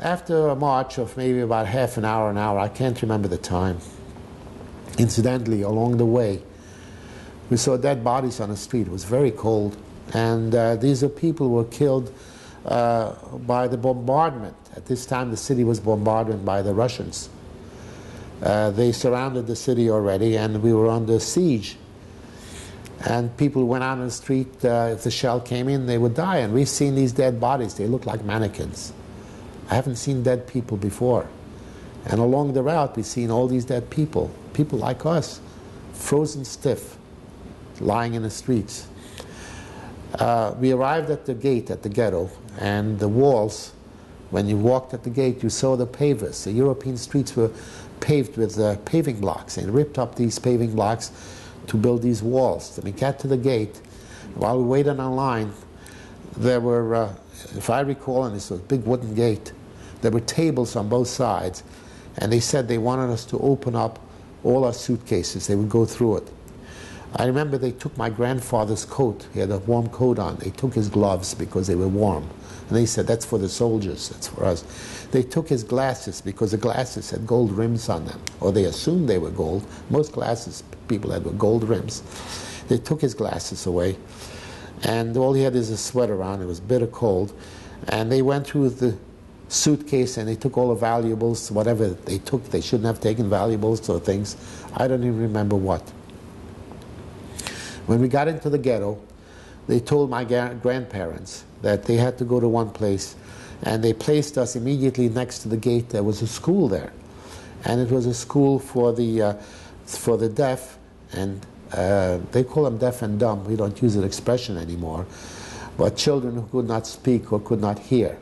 after a march of maybe about half an hour, I can't remember the time, incidentally, along the way, we saw dead bodies on the street. It was very cold. And these are people who were killed by the bombardment. At this time, the city was bombarded by the Russians. They surrounded the city already, and we were under siege. And people went out on the street, if the shell came in, they would die. And we've seen these dead bodies. They look like mannequins. I haven't seen dead people before. And along the route, we've seen all these dead people, people like us, frozen stiff, lying in the streets. We arrived at the gate at the ghetto, and the walls, when you walked at the gate, you saw the pavers. The European streets were paved with paving blocks, and ripped up these paving blocks to build these walls. When we got to the gate, while we waited online, there were, if I recall, and this was a big wooden gate, there were tables on both sides, and they said they wanted us to open up all our suitcases. They would go through it. I remember they took my grandfather's coat. He had a warm coat on. They took his gloves because they were warm. And they said, that's for the soldiers, that's for us. They took his glasses because the glasses had gold rims on them, or they assumed they were gold. Most glasses people had were gold rims. They took his glasses away, and all he had is a sweater on. It was bitter cold. And they went through the suitcase, and they took all the valuables, whatever they took. They shouldn't have taken valuables or things. I don't even remember what. When we got into the ghetto, they told my grandparents that they had to go to one place, and they placed us immediately next to the gate. There was a school there, and it was a school for the deaf, and they call them deaf and dumb. We don't use that expression anymore, but children who could not speak or could not hear.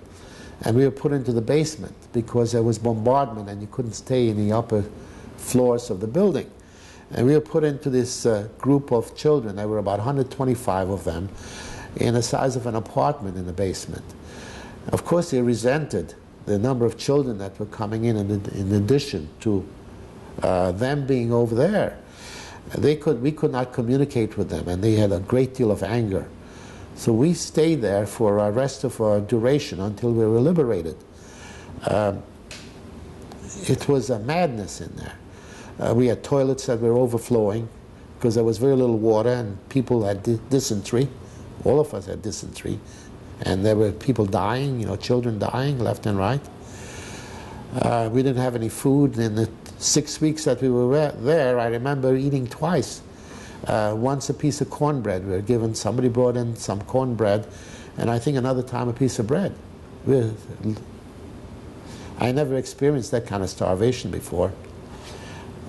And we were put into the basement because there was bombardment and you couldn't stay in the upper floors of the building. And we were put into this group of children. There were about 125 of them in the size of an apartment in the basement. Of course, they resented the number of children that were coming in addition to them being over there. We could not communicate with them, and they had a great deal of anger. So we stayed there for the rest of our duration until we were liberated. It was a madness in there. We had toilets that were overflowing because there was very little water, and people had dysentery. All of us had dysentery. And there were people dying, children dying left and right. We didn't have any food. In the 6 weeks that we were there, I remember eating twice. Once a piece of cornbread. We were given, somebody brought in some cornbread, and I think another time a piece of bread. I never experienced that kind of starvation before.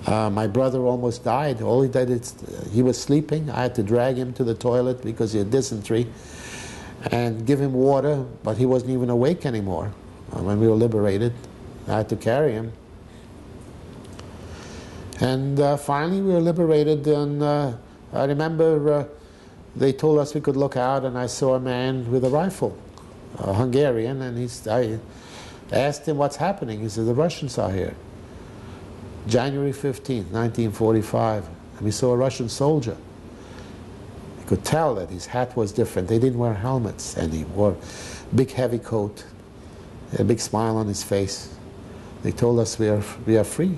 My brother almost died. All he did is, he was sleeping. I had to drag him to the toilet because he had dysentery and give him water, but he wasn't even awake anymore. When we were liberated, I had to carry him. And finally we were liberated, and I remember they told us we could look out, and I saw a man with a rifle, a Hungarian, and I asked him what's happening. He said, the Russians are here. January 15th, 1945, and we saw a Russian soldier. You could tell that his hat was different. They didn't wear helmets, and he wore a big heavy coat, a big smile on his face. They told us we are free.